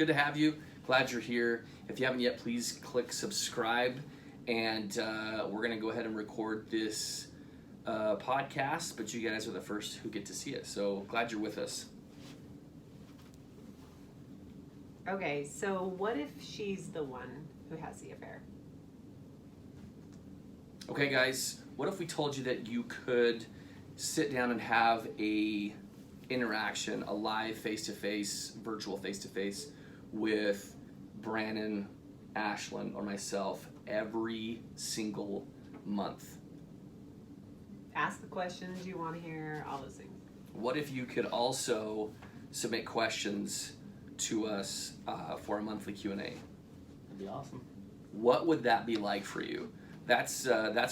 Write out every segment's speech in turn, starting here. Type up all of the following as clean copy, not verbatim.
good to have you. Glad you're here. If you haven't yet, please click subscribe. And we're going to go ahead and record this podcast, but you guys are the first who get to see it. So glad you're with us. Okay, so what if she's the one who has the affair? Okay, guys, what if we told you that you could sit down and have a interaction, a live face-to-face, virtual face-to-face with Brandon, Ashlyn, or myself every single month? Ask the questions you want to hear, all those things. What if you could also submit questions to us for a monthly Q&A? That'd be awesome. What would that be like for you? That's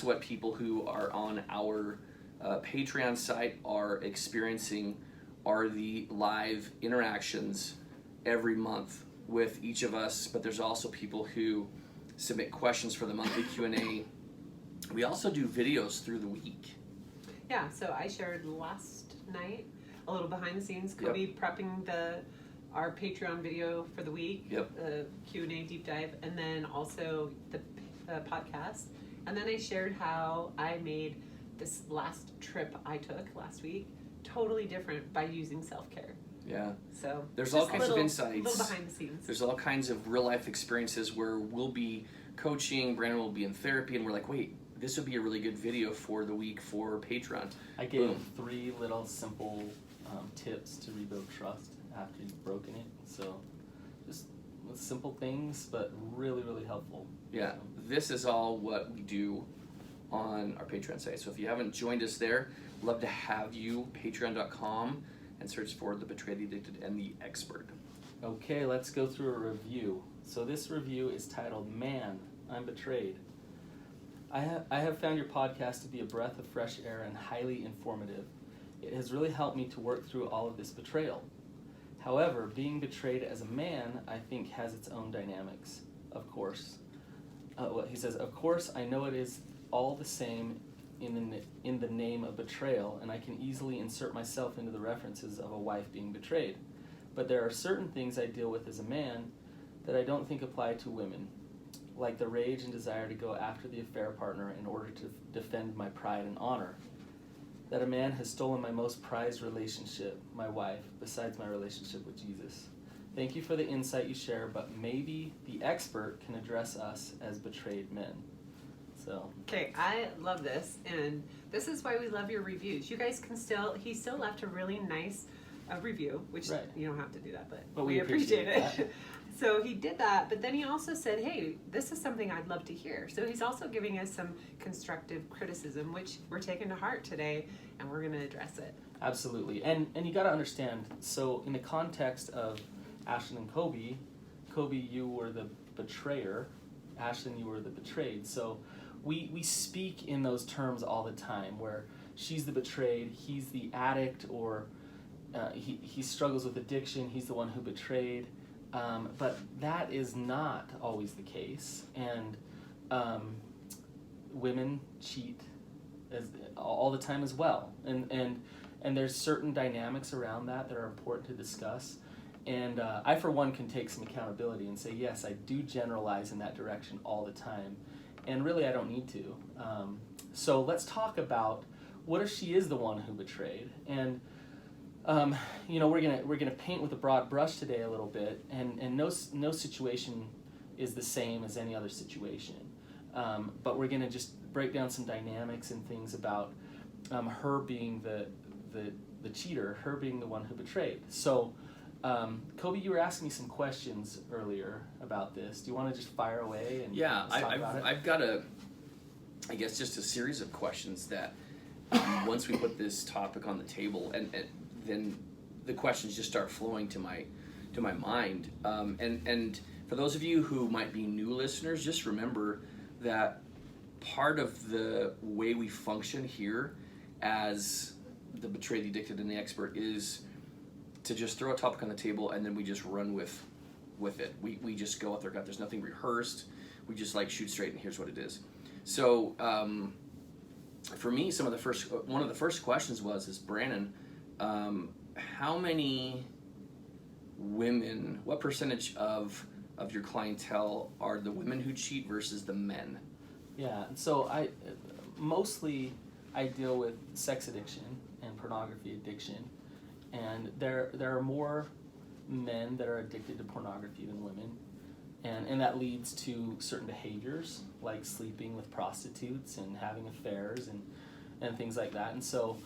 what people who are on our Patreon site are experiencing, are the live interactions every month with each of us. But there's also people who submit questions for the monthly Q&A. We also do videos through the week. Yeah, so I shared last night a little behind the scenes, Kobe prepping our Patreon video for the week, the Q&A deep dive, and then also the podcast. And then I shared how I made this last trip I took last week totally different by using self-care. Yeah. So there's all kinds of insights. Little behind the scenes. There's all kinds of real life experiences where we'll be coaching, Brandon will be in therapy, and we're like, wait, this would be a really good video for the week for Patreon. I gave 3 little simple tips to rebuild trust after you've broken it. So just simple things, but really, really helpful. Yeah, this is all what we do on our Patreon site. So if you haven't joined us there, love to have you. Patreon.com and search for The Betrayed, the Addicted, and the Expert. Okay, let's go through a review. So this review is titled, Man, I'm Betrayed. I have found your podcast to be a breath of fresh air and highly informative. It has really helped me to work through all of this betrayal. However, being betrayed as a man, I think, has its own dynamics, of course. He says, of course, I know it is all the same in the name of betrayal, and I can easily insert myself into the references of a wife being betrayed. But there are certain things I deal with as a man that I don't think apply to women, like the rage and desire to go after the affair partner in order to defend my pride and honor. That a man has stolen my most prized relationship, my wife, besides my relationship with Jesus. Thank you for the insight you share, but maybe the expert can address us as betrayed men. So. Okay, I love this, and this is why we love your reviews. You guys can he still left a really nice review, which you don't have to do that, but we appreciate it. So he did that, but then he also said, hey, this is something I'd love to hear. So he's also giving us some constructive criticism, which we're taking to heart today, and we're going to address it. Absolutely. And you got to understand, so in the context of Ashlyn and Kobe, you were the betrayer, Ashlyn, you were the betrayed. So we speak in those terms all the time, where she's the betrayed, he's the addict, or he struggles with addiction, he's the one who betrayed. But that is not always the case, and women cheat all the time as well, and there's certain dynamics around that are important to discuss, and I for one can take some accountability and say, yes, I do generalize in that direction all the time, and really I don't need to. So let's talk about, what if she is the one who betrayed? And we're gonna paint with a broad brush today a little bit, and no situation is the same as any other situation. But we're gonna just break down some dynamics and things about her being the cheater, her being the one who betrayed. So, Kobe, you were asking me some questions earlier about this. Do you want to just fire away and talk about it? I've got I guess just a series of questions that once we put this topic on the table, and then the questions just start flowing to my mind. And for those of you who might be new listeners, just remember that part of the way we function here as the Betrayed, the Addicted, and the Expert is to just throw a topic on the table and then we just run with it. We just go out there, there's nothing rehearsed. We just shoot straight and here's what it is. So for me, one of the first questions is Brandon, how many women, what percentage of your clientele are the women who cheat versus the men? Yeah, so I mostly deal with sex addiction and pornography addiction, and there are more men that are addicted to pornography than women, and that leads to certain behaviors like sleeping with prostitutes and having affairs and things like that. And so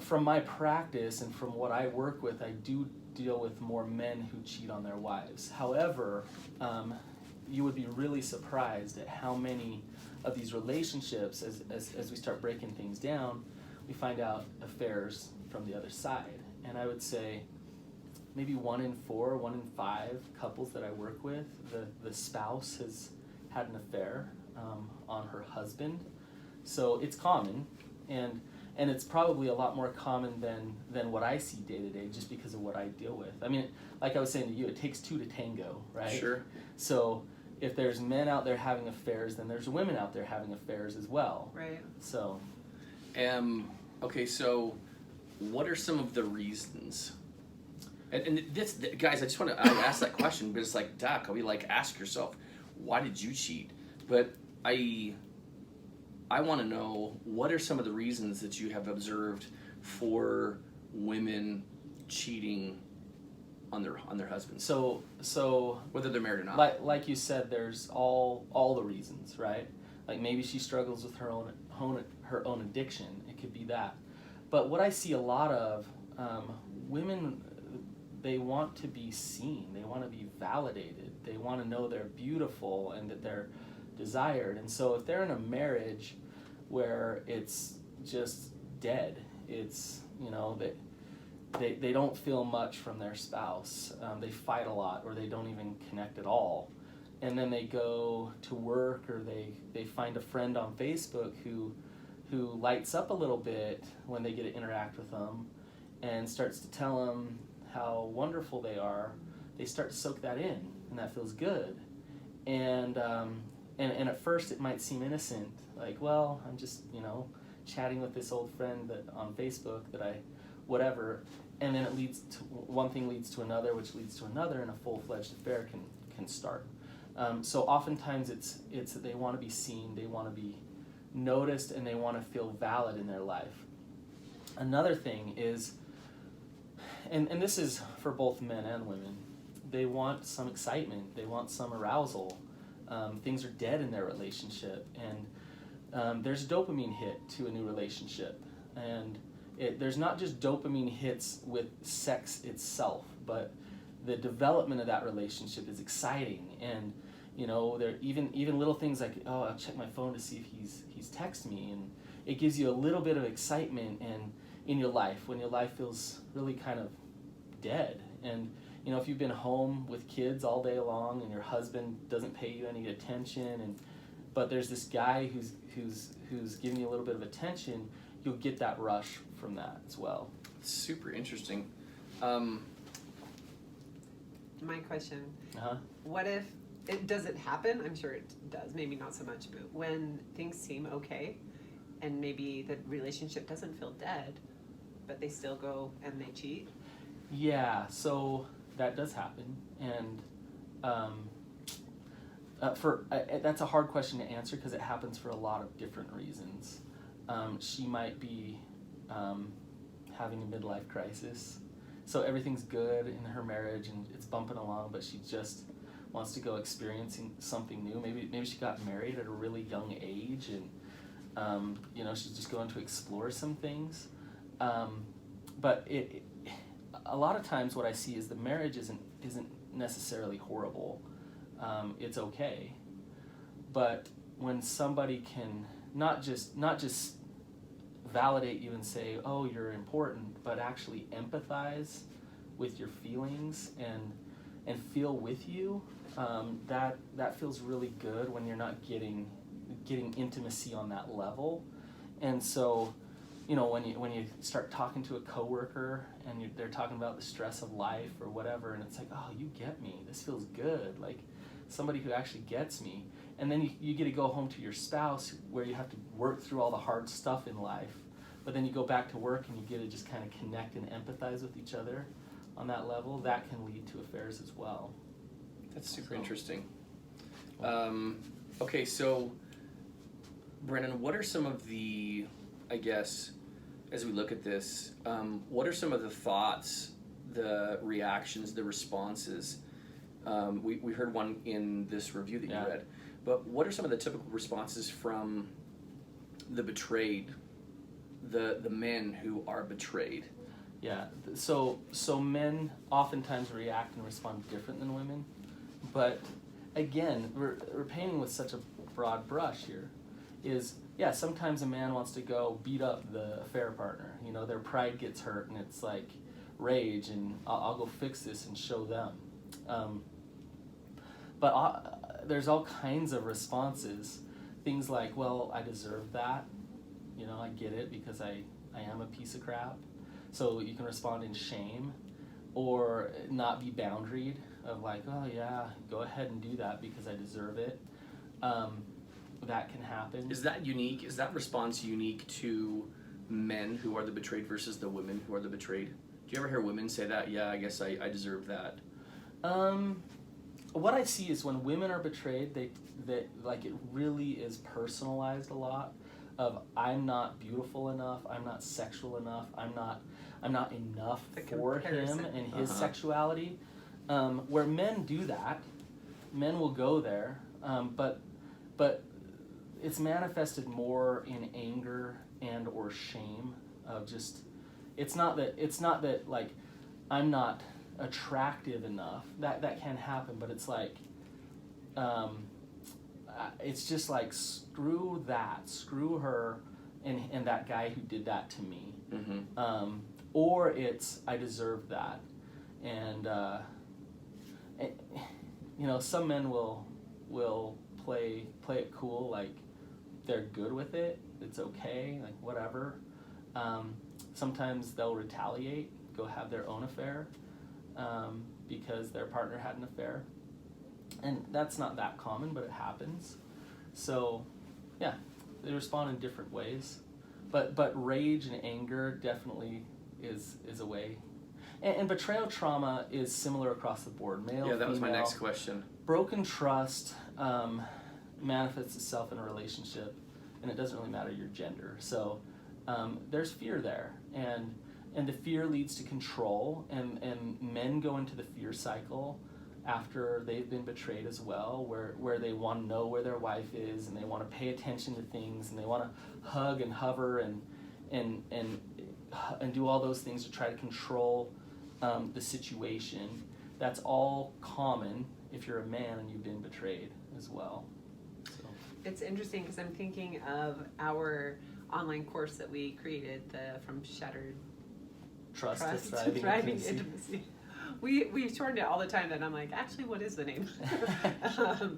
from my practice and from what I work with, I do deal with more men who cheat on their wives. However, you would be really surprised at how many of these relationships, as we start breaking things down, we find out affairs from the other side. And I would say maybe 1 in 4, 1 in 5 couples that I work with, the spouse has had an affair on her husband. So it's common, and it's probably a lot more common than what I see day to day, just because of what I deal with. I mean, like I was saying to you, it takes 2 to tango, right? Sure. So if there's men out there having affairs, then there's women out there having affairs as well. Right. So. Okay, so what are some of the reasons? And this, guys, I just want to ask that question, but it's like, Doc, we like ask yourself, why did you cheat? But I want to know, what are some of the reasons that you have observed for women cheating on their husbands? So whether they're married or not. Like you said, there's all the reasons, right? Like maybe she struggles with her own addiction. It could be that. But what I see a lot of women, they want to be seen. They want to be validated. They want to know they're beautiful and that they're desired. And so if they're in a marriage where it's just dead, it's, that they don't feel much from their spouse, they fight a lot, or they don't even connect at all, and then they go to work, or they find a friend on Facebook who lights up a little bit when they get to interact with them and starts to tell them how wonderful they are. They start to soak that in, and that feels good. And at first it might seem innocent, like, well, I'm just, chatting with this old friend on Facebook whatever, and then one thing leads to another, which leads to another, and a full-fledged affair can start. So oftentimes it's that they want to be seen, they want to be noticed, and they want to feel valid in their life. Another thing is, and this is for both men and women, they want some excitement, they want some arousal. Things are dead in their relationship, and there's a dopamine hit to a new relationship. And there's not just dopamine hits with sex itself, but the development of that relationship is exciting. And there even little things like, oh, I'll check my phone to see if he's texted me, and it gives you a little bit of excitement in your life when your life feels really kind of dead. And if you've been home with kids all day long and your husband doesn't pay you any attention, but there's this guy who's giving you a little bit of attention, you'll get that rush from that as well. Super interesting. My question. What if does it happen? I'm sure it does, maybe not so much, but when things seem okay and maybe the relationship doesn't feel dead, but they still go and they cheat? Yeah, so that does happen, and that's a hard question to answer because it happens for a lot of different reasons. She might be having a midlife crisis, so everything's good in her marriage and it's bumping along, but she just wants to go experiencing something new. Maybe she got married at a really young age, and she's just going to explore some things. But a lot of times what I see is the marriage isn't necessarily horrible. It's okay. But when somebody can not just validate you and say, oh, you're important, but actually empathize with your feelings and feel with you, that feels really good when you're not getting intimacy on that level. And so, when you start talking to a coworker and they're talking about the stress of life or whatever, and it's like, oh, you get me, this feels good, like somebody who actually gets me. And then you get to go home to your spouse where you have to work through all the hard stuff in life, but then you go back to work and you get to just kind of connect and empathize with each other on that level, that can lead to affairs as well. That's super interesting. Okay, so Brennan, what are some of the, I guess, as we look at this, what are some of the thoughts, the reactions, the responses? We heard one in this review that you read, but what are some of the typical responses from the betrayed, the men who are betrayed? Yeah, so men oftentimes react and respond different than women, but again, we're painting with such a broad brush here. Sometimes a man wants to go beat up the affair partner. You know, their pride gets hurt, and it's like rage, and I'll go fix this and show them. But there's all kinds of responses. Things like, well, I deserve that. You know, I get it because I am a piece of crap. So you can respond in shame, or not be boundaried of like, oh yeah, go ahead and do that because I deserve it. That can happen. Is that unique? Is that response unique to men who are the betrayed versus the women who are the betrayed? Do you ever hear women say that? Yeah, I guess I deserve that. What I see is when women are betrayed, they like it really is personalized a lot. Of I'm not beautiful enough, I'm not sexual enough, I'm not enough for him and his sexuality. Where men do that, men will go there, but it's manifested more in anger and or shame of just it's not that like I'm not attractive enough. That can happen, but it's like it's just like screw her and that guy who did that to me. Mm-hmm. Or it's I deserve that. And you know, some men will play it cool, like they're good with it, it's okay, like whatever. Sometimes they'll retaliate, go have their own affair because their partner had an affair. And that's not that common, but it happens. So, yeah, they respond in different ways. But rage and anger definitely is a way. And betrayal trauma is similar across the board. Male, yeah, that was female. My next question. Broken trust manifests itself in a relationship, and it doesn't really matter your gender. So there's fear there, and the fear leads to control, and men go into the fear cycle after they've been betrayed as well, where they want to know where their wife is, and they want to pay attention to things, and they want to hug and hover and do all those things to try to control the situation. That's all common if you're a man and you've been betrayed as well. So. It's interesting because I'm thinking of our online course that we created, from Shattered Trust to Thriving Intimacy. We shortened it all the time, and I'm like, actually, what is the name?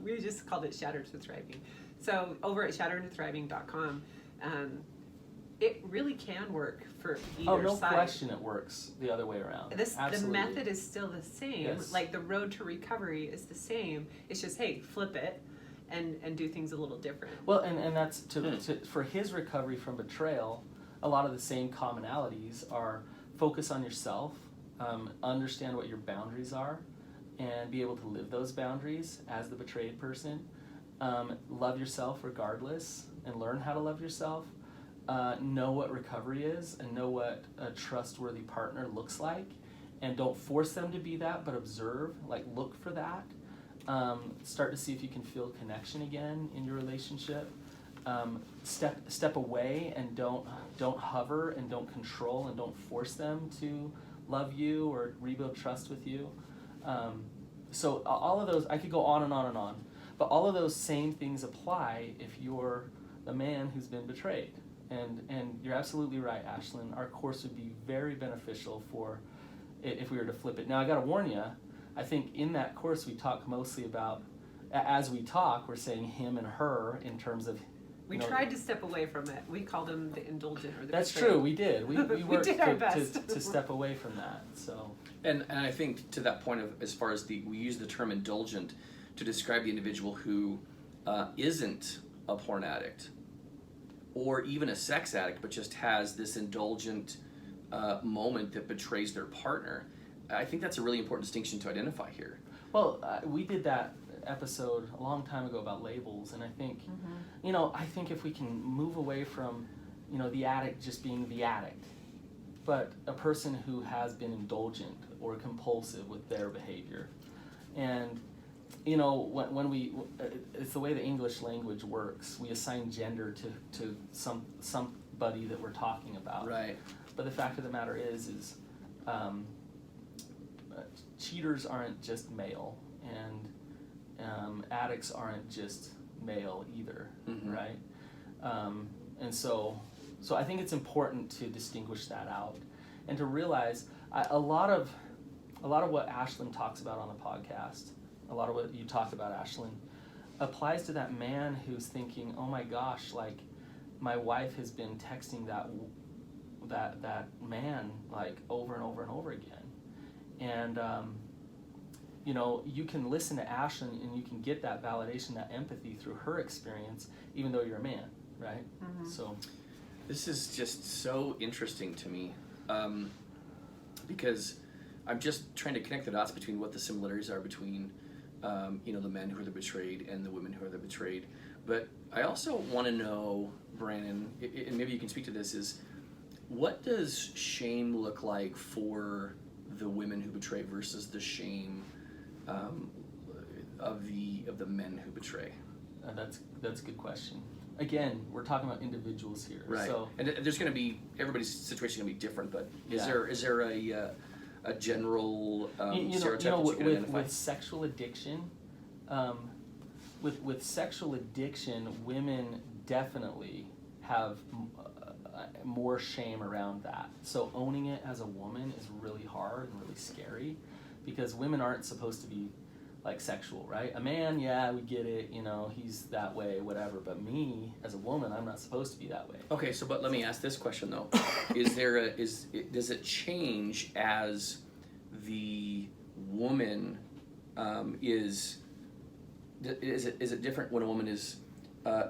We just called it Shattered to Thriving. So over at shatteredtothriving.com, it really can work for either side. Oh, no question it works the other way around. The method is still the same. Yes. Like the road to recovery is the same. It's just, hey, flip it and do things a little different. Well, and that's for his recovery from betrayal, a lot of the same commonalities are focus on yourself, understand what your boundaries are, and be able to live those boundaries as the betrayed person. Love yourself regardless, and learn how to love yourself. Know what recovery is, and know what a trustworthy partner looks like, and don't force them to be that, but observe, like look for that. Start to see if you can feel connection again in your relationship. Step away and don't hover and don't control and don't force them to love you or rebuild trust with you. So all of those, I could go on and on and on, but all of those same things apply if you're the man who's been betrayed. And you're absolutely right, Ashlyn. Our course would be very beneficial for if we were to flip it. Now, I got to warn you, I think in that course we talk mostly about, as we talk, we're saying him and her in terms of. We tried to step away from it. We called him the indulgent or the That's betrayed. true, we did. We worked did our best. to step away from that. So. And I think to that point of as far as we use the term indulgent to describe the individual who isn't a porn addict or even a sex addict, but just has this indulgent moment that betrays their partner. I think that's a really important distinction to identify here. Well, we did that episode a long time ago about labels, and I think, I think if we can move away from, the addict just being the addict, but a person who has been indulgent or compulsive with their behavior, and when we, it's the way the English language works. We assign gender to somebody that we're talking about. Right. But the fact of the matter is cheaters aren't just male, and addicts aren't just male either, right? And so I think it's important to distinguish that out, and to realize a lot of what Ashlyn talks about on the podcast, a lot of what you talk about, Ashlyn, applies to that man who's thinking, oh my gosh, like my wife has been texting that man like over and over and over again, and you can listen to Ashlyn and you can get that validation, that empathy through her experience, even though you're a man, right? So this is just so interesting to me, because I'm just trying to connect the dots between what the similarities are between the men who are the betrayed and the women who are the betrayed. But I also want to know, Brandon, and maybe you can speak to this, is what does shame look like for the women who betray versus the shame of the men who betray? That's a good question. Again, we're talking about individuals here, right? So, and there's going to be, everybody's situation going to be different, but is there a general stereotype that you can identify? With sexual addiction, with sexual addiction, women definitely have more shame around that. So owning it as a woman is really hard and really scary, because women aren't supposed to be like sexual, right? A man, yeah, we get it, he's that way, whatever. But me, as a woman, I'm not supposed to be that way. Okay, but let me ask this question though: does it change as the woman is it different when a woman is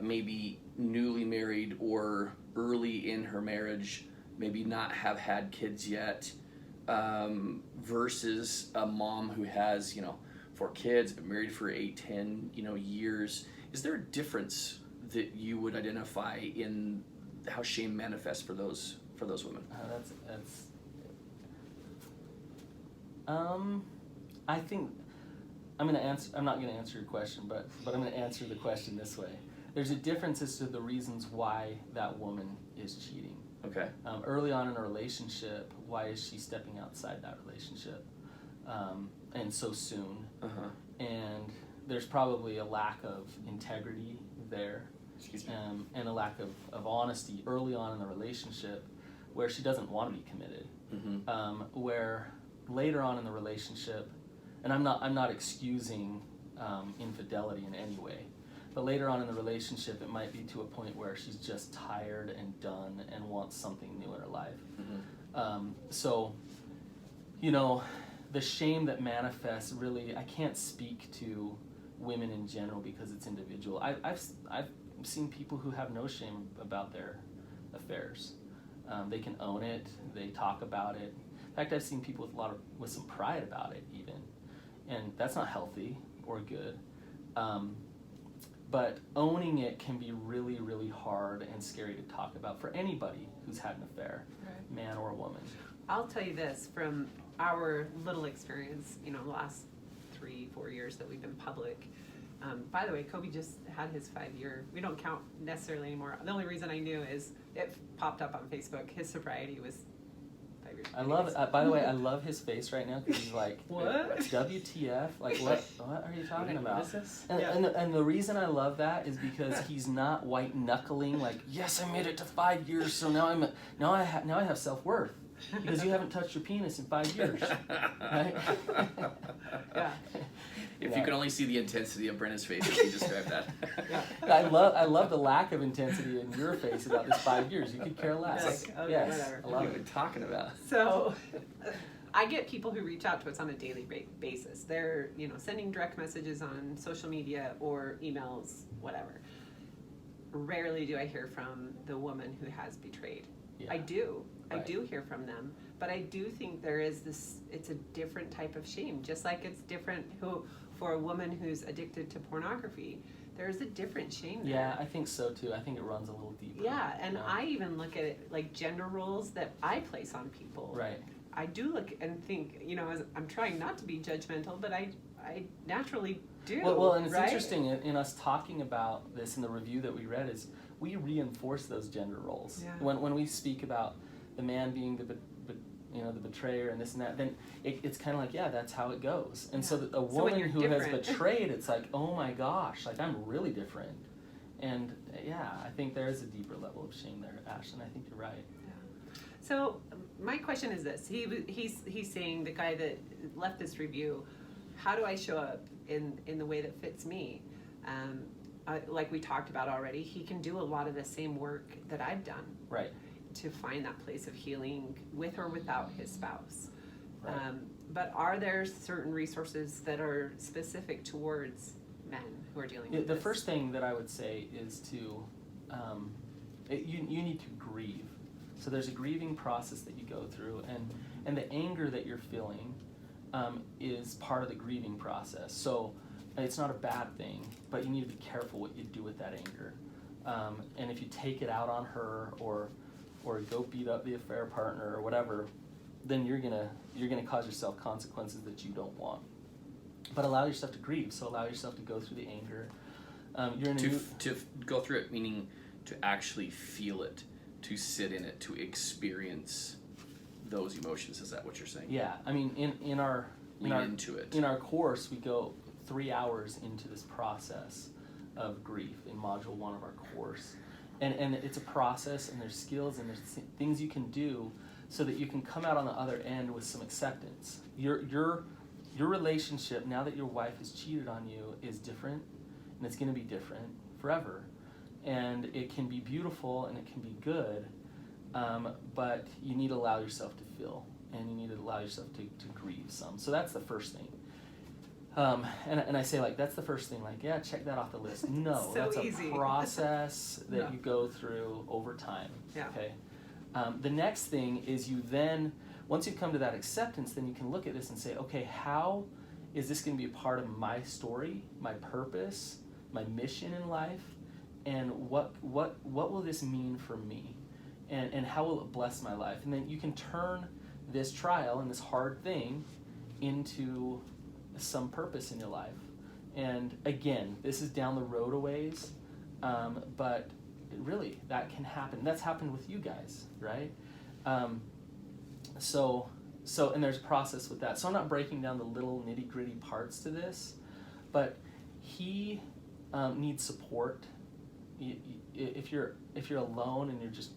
maybe newly married or early in her marriage, maybe not have had kids yet, versus a mom who has 4 kids, been married for 8, 10 years? Is there a difference that you would identify in how shame manifests for those women? I think I'm not going to answer your question, but I'm going to answer the question this way. There's a difference as to the reasons why that woman is cheating. Okay. Early on in a relationship, why is she stepping outside that relationship, and so soon? And there's probably a lack of integrity there, and a lack of honesty early on in the relationship, where she doesn't want to be committed. Where later on in the relationship, and I'm not excusing infidelity in any way, but later on in the relationship, it might be to a point where she's just tired and done and wants something new in her life. So, the shame that manifests, really, I can't speak to women in general because it's individual. I've seen people who have no shame about their affairs. They can own it. They talk about it. In fact, I've seen people with some pride about it even, and that's not healthy or good. But owning it can be really, really hard and scary to talk about for anybody who's had an affair, right, man or woman. I'll tell you this from our little experience, the last 3-4 years that we've been public. By the way, Kobe just had his 5-year. We don't count necessarily anymore. The only reason I knew is it popped up on Facebook. His sobriety was 5 years. I love it. By the way, I love his face right now because he's like, what? WTF? Like, what are you talking about? What is this? And the reason I love that is because he's not white knuckling like, yes, I made it to 5 years, so now I have self-worth. Because you haven't touched your penis in 5 years, right? Yeah. If you could only see the intensity of Brenna's face as you described that. I love the lack of intensity in your face about this 5 years. You could care less. Okay, yes, whatever. I love What are it. you talking about? So, I get people who reach out to us on a daily basis. They're sending direct messages on social media or emails, whatever. Rarely do I hear from the woman who has betrayed. Yeah. I do. Right. I do hear from them. But I do think there is this, it's a different type of shame, just like it's different for a woman who's addicted to pornography. There's a different shame there. Yeah, I think so too. I think it runs a little deeper. Yeah, and I even look at it like gender roles that I place on people. Right. I do look and think, as I'm trying not to be judgmental, but I naturally do. Well, and it's right? interesting in us talking about this in the review that we read is we reinforce those gender roles. Yeah. When we speak about the man being the betrayer and this and that, then it's kind of like, yeah, that's how it goes. And so a woman who has betrayed, it's like, oh my gosh, like I'm really different. And yeah, I think there is a deeper level of shame there, Ashton. I think you're right. Yeah. So my question is this: he's saying, the guy that left this review, how do I show up in the way that fits me? Like we talked about already, he can do a lot of the same work that I've done. Right. To find that place of healing with or without his spouse. Right. But are there certain resources that are specific towards men who are dealing with The this? first thing that I would say is to, you need to grieve. So there's a grieving process that you go through, and the anger that you're feeling is part of the grieving process. So it's not a bad thing, but you need to be careful what you do with that anger. And if you take it out on her or go beat up the affair partner or whatever, then you're gonna cause yourself consequences that you don't want. But allow yourself to grieve. So allow yourself to go through the anger. To go through it, meaning to actually feel it, to sit in it, to experience those emotions. Is that what you're saying? Yeah, I mean, in our into it. In our course, we go 3 hours into this process of grief in module 1 of our course. And it's a process, and there's skills, and there's things you can do so that you can come out on the other end with some acceptance. Your relationship, now that your wife has cheated on you, is different, and it's going to be different forever. And it can be beautiful, and it can be good, but you need to allow yourself to feel, and you need to allow yourself to grieve some. So that's the first thing. And I say, like, that's the first thing, like, yeah, check that off the list. No, So that's easy. a process that No. you go through over time. Yeah. Okay. The next thing is you then, once you've come to that acceptance, then you can look at this and say, okay, how is this going to be a part of my story, my purpose, my mission in life, and what will this mean for me, and how will it bless my life? And then you can turn this trial and this hard thing into some purpose in your life. And again, this is down the road a ways, but really that can happen. That's happened with you guys, right? So and there's a process with that. So I'm not breaking down the little nitty gritty parts to this, but he needs support. If you're alone and you're just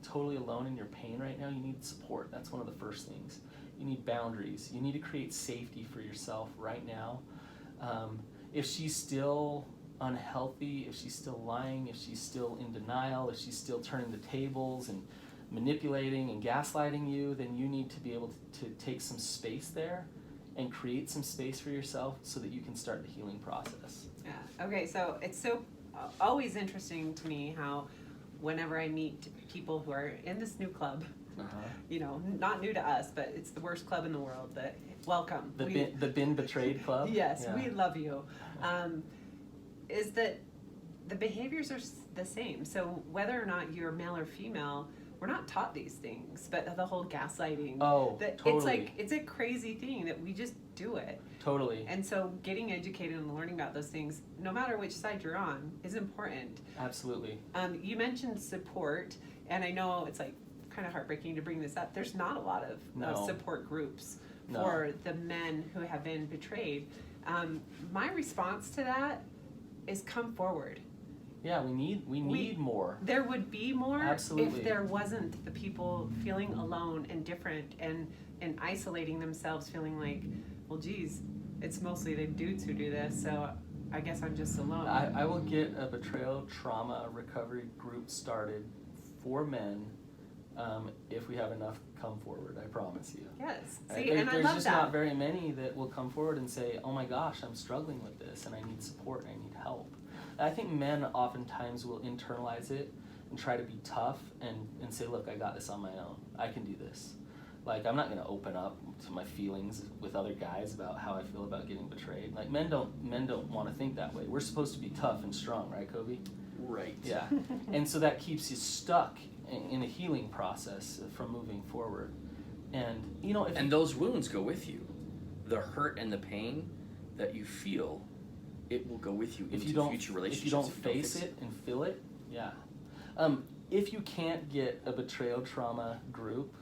totally alone in your pain right now, you need support. That's one of the first things. You need boundaries. You need to create safety for yourself right now. If she's still unhealthy, if she's still lying, if she's still in denial, if she's still turning the tables and manipulating and gaslighting you, then you need to be able to take some space there and create some space for yourself so that you can start the healing process. Yeah. Okay, so it's so always interesting to me how whenever I meet people who are in this new club, not new to us, but it's the worst club in the world, but welcome. The Been Betrayed Club? Yes, yeah. We love you. Is that the behaviors are the same. So whether or not you're male or female, we're not taught these things, but the whole gaslighting. Oh, totally. It's like, it's a crazy thing that we just do it. Totally. And so getting educated and learning about those things, no matter which side you're on, is important. Absolutely. You mentioned support, and I know it's like kind of heartbreaking to bring this up. There's not a lot of support groups for the men who have been betrayed. My response to that is come forward. Yeah, we need more. There would be more. Absolutely. If there wasn't the people feeling alone and different and isolating themselves, feeling like, well, geez, it's mostly the dudes who do this, so I guess I'm just alone. I will get a betrayal trauma recovery group started for men if we have enough come forward, I promise you. Yes. I And I there's love just that. not very many that will come forward and say, oh my gosh, I'm struggling with this and I need support and I need help. I think men oftentimes will internalize it and try to be tough and say, look, I got this on my own. I can do this. Like, I'm not going to open up to my feelings with other guys about how I feel about getting betrayed. Like, men don't want to think that way. We're supposed to be tough and strong, right, Kobe? Right. Yeah. And so that keeps you stuck in a healing process from moving forward. And, you know, and those wounds go with you. The hurt and the pain that you feel, it will go with you into future relationships. If you don't face it and feel it, yeah. If you can't get a betrayal trauma group,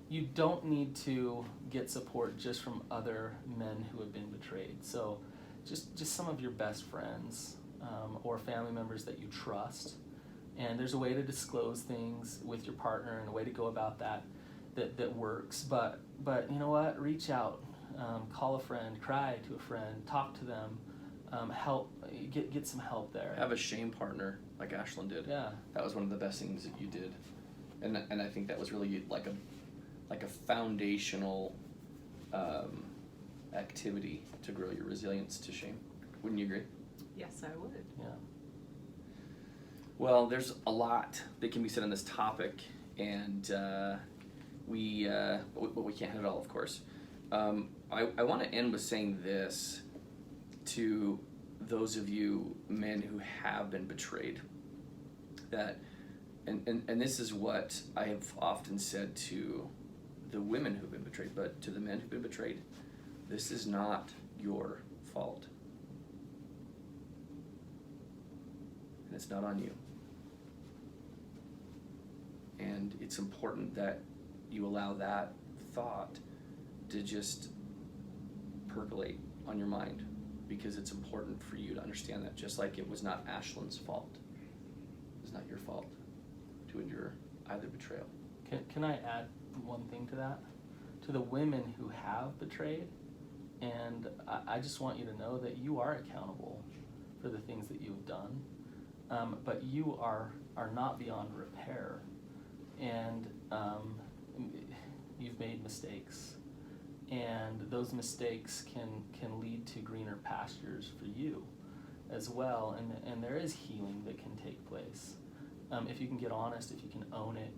you don't need to get support just from other men who have been betrayed. So just some of your best friends or family members that you trust. And there's a way to disclose things with your partner and a way to go about that works. But you know what? Reach out, call a friend, cry to a friend, talk to them, help, get some help there. Have a shame partner like Ashlyn did. Yeah. That was one of the best things that you did. And I think that was really like a foundational activity to grow your resilience to shame. Wouldn't you agree? Yes, I would. Yeah. Well, there's a lot that can be said on this topic, and we can't hit it all, of course. I want to end with saying this to those of you men who have been betrayed, that and this is what I have often said to the women who've been betrayed, but to the men who've been betrayed, this is not your fault. And it's not on you. And it's important that you allow that thought to just percolate on your mind, because it's important for you to understand that just like it was not Ashlyn's fault, it's not your fault to endure either betrayal. Can I add one thing to that? To the women who have betrayed, and I just want you to know that you are accountable for the things that you've done, but you are not beyond repair, and you've made mistakes, and those mistakes can lead to greener pastures for you as well, and there is healing that can take place. If you can get honest, if you can own it,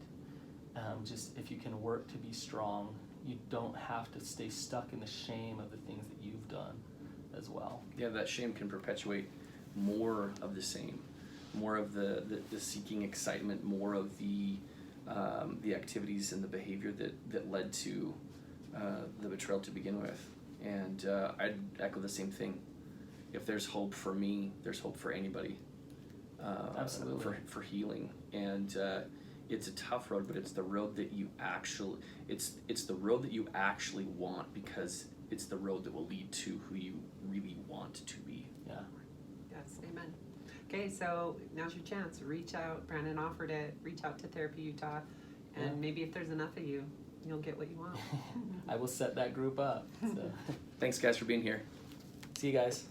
just if you can work to be strong, you don't have to stay stuck in the shame of the things that you've done as well. Yeah, that shame can perpetuate more of the same, more of the seeking excitement, more of the activities and the behavior that led to the betrayal to begin with. And I'd echo the same thing. If there's hope for me, there's hope for anybody. Absolutely. For healing. And it's a tough road, but it's the road that you actually want, because it's the road that will lead to who you really want to be. Yeah. Yes, amen. Okay, so now's your chance. Reach out. Brandon offered it. Reach out to Therapy Utah, and maybe if there's enough of you, you'll get what you want. I will set that group up. So. Thanks, guys, for being here. See you guys.